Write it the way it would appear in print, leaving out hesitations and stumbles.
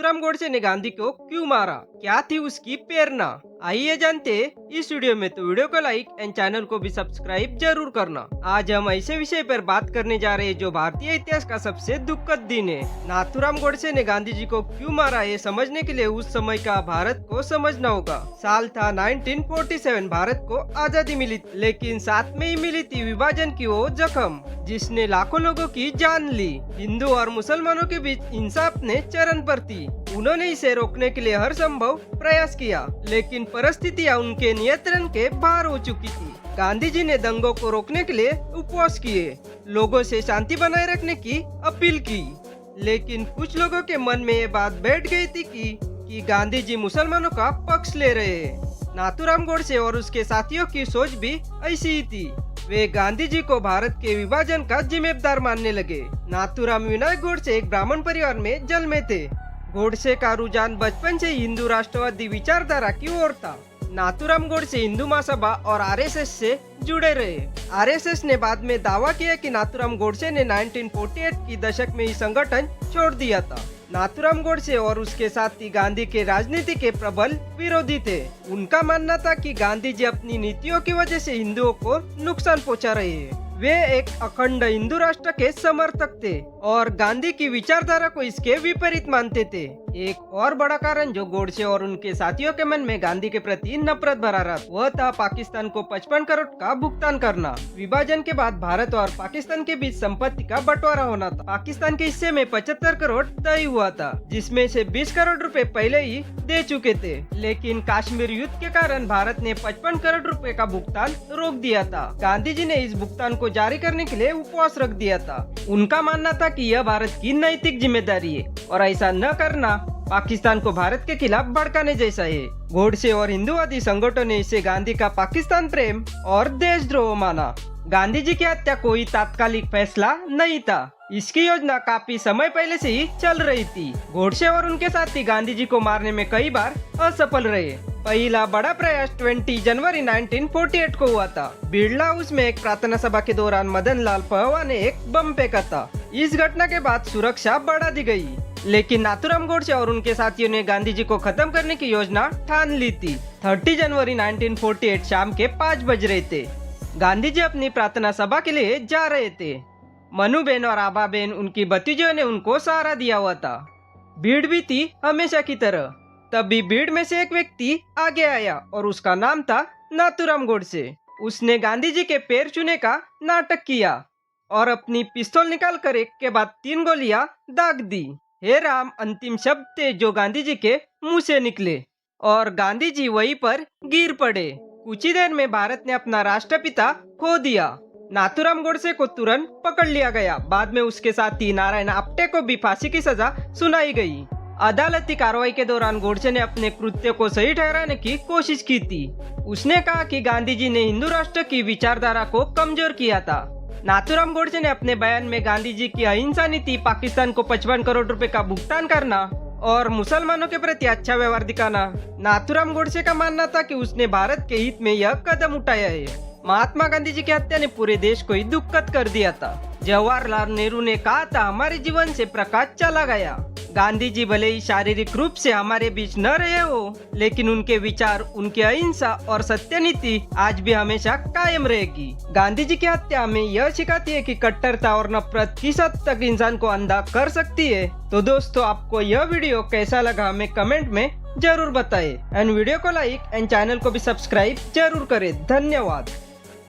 नाथूराम गोडसे ने गांधी को क्यों मारा, क्या थी उसकी प्रेरणा, आइए जानते इस वीडियो में। तो वीडियो को लाइक एंड चैनल को भी सब्सक्राइब जरूर करना। आज हम ऐसे विषय पर बात करने जा रहे हैं जो भारतीय इतिहास का सबसे दुखद दिन है। नाथूराम गोडसे ने गांधी जी को क्यों मारा, ये समझने के लिए उस समय का भारत को समझना होगा। साल था 1947। भारत को आजादी मिली, लेकिन साथ में ही मिली थी विभाजन की वो जख्म जिसने लाखों लोगों की जान ली। हिंदू और मुसलमानों के बीच इंसाफ ने चरम पर थी। उन्होंने इसे रोकने के लिए हर संभव प्रयास किया, लेकिन परिस्थितियां उनके नियंत्रण के बाहर हो चुकी थी। गांधी जी ने दंगों को रोकने के लिए उपवास किए, लोगों से शांति बनाए रखने की अपील की, लेकिन कुछ लोगों के मन में ये बात बैठ गई थी कि गांधी जी मुसलमानों का पक्ष ले रहे हैं। नाथूराम गोडसे और उसके साथियों की सोच भी ऐसी ही थी। वे गांधी जी को भारत के विभाजन का जिम्मेदार मानने लगे। नाथूराम विनायक गोडसे एक ब्राह्मण परिवार में जन्मे थे। गोडसे का रुझान बचपन से हिंदू राष्ट्रवादी विचारधारा की ओर था। नाथूराम गोडसे हिंदू महासभा और आरएसएस से जुड़े रहे। आरएसएस ने बाद में दावा किया कि नाथूराम गोडसे ने 1948 की दशक में ही संगठन छोड़ दिया था। नाथूराम गोडसे और उसके साथी गांधी के राजनीति के प्रबल विरोधी थे। उनका मानना था कि गांधी जी अपनी नीतियों की वजह से हिंदुओं को नुकसान पहुंचा रहे हैं। वे एक अखंड हिंदू राष्ट्र के समर्थक थे और गांधी की विचारधारा को इसके विपरीत मानते थे। एक और बड़ा कारण जो गोडसे और उनके साथियों के मन में गांधी के प्रति नफरत भरा रहा, वह था पाकिस्तान को 55 करोड़ का भुगतान करना। विभाजन के बाद भारत और पाकिस्तान के बीच संपत्ति का बंटवारा होना था। पाकिस्तान के हिस्से में 75 करोड़ तय हुआ था, जिसमें से 20 करोड़ रुपए पहले ही दे चुके थे, लेकिन कश्मीर युद्ध के कारण भारत ने 55 करोड़ रुपए का भुगतान रोक दिया था। गांधी जी ने इस भुगतान को जारी करने के लिए उपवास रख दिया था। उनका मानना था कि यह भारत की नैतिक जिम्मेदारी है और ऐसा न करना पाकिस्तान को भारत के खिलाफ भड़काने जैसा है। गोडसे और हिंदूवादी संगठनों ने इसे गांधी का पाकिस्तान प्रेम और देशद्रोह माना। गांधी जी की हत्या कोई तात्कालिक फैसला नहीं था, इसकी योजना काफी समय पहले से ही चल रही थी। गोडसे और उनके साथी गांधी जी को मारने में कई बार असफल रहे। पहला बड़ा प्रयास 20 जनवरी 1948 को हुआ था। बिरला हाउस में एक प्रार्थना सभा के दौरान मदन लाल पहवा ने एक बम फेंका था। इस घटना के बाद सुरक्षा बढ़ा दी गई, लेकिन नाथूराम गोडसे और उनके साथियों ने गांधी जी को खत्म करने की योजना ठान ली थी। 30 जनवरी 1948 शाम के 5 बज रहे थे। गांधी जी अपनी प्रार्थना सभा के लिए जा रहे थे। मनुबेन और आबाबेन, उनकी भतीजों ने उनको सहारा दिया हुआ था। भीड़ भी थी हमेशा की तरह। तभी भीड़ में से एक व्यक्ति आगे आया और उसका नाम था नाथूराम गोडसे। उसने गांधी जी के पैर छूने का नाटक किया और अपनी पिस्तौल निकालकर एक के बाद 3 गोलियां दाग दी। हे राम अंतिम शब्द थे जो गांधी जी के मुंह से निकले और गांधी जी वहीं पर गिर पड़े। कुछ ही देर में भारत ने अपना राष्ट्रपिता खो दिया। नाथूराम गोडसे को तुरंत पकड़ लिया गया। बाद में उसके साथी नारायण आप्टे को भी फांसी की सजा सुनाई गई। अदालती कार्रवाई के दौरान गोडसे ने अपने कृत्य को सही ठहराने की कोशिश की थी। उसने कहा कि गांधी जी ने हिंदू राष्ट्र की विचारधारा को कमजोर किया था। नाथूराम गोडसे ने अपने बयान में गांधी जी की अहिंसा नीति, पाकिस्तान को 55 करोड़ रुपए का भुगतान करना और मुसलमानों के प्रति अच्छा व्यवहार दिखाना। नाथूराम गोडसे का मानना था कि उसने भारत के हित में यह कदम उठाया है। महात्मा गांधी जी की हत्या ने पूरे देश को ही दुखद कर दिया था। जवाहरलाल नेहरू ने कहा था, हमारे जीवन से प्रकाश चला गया। गांधी जी भले ही शारीरिक रूप से हमारे बीच न रहे हो, लेकिन उनके विचार, उनकी अहिंसा और सत्य नीति आज भी हमेशा कायम रहेगी। गांधी जी की हत्या हमें यह सिखाती है कि कट्टरता और नफरत किस हद तक इंसान को अंधा कर सकती है। तो दोस्तों, आपको यह वीडियो कैसा लगा हमें कमेंट में जरूर बताएं एंड वीडियो को लाइक एंड चैनल को भी सब्सक्राइब जरूर करें। धन्यवाद।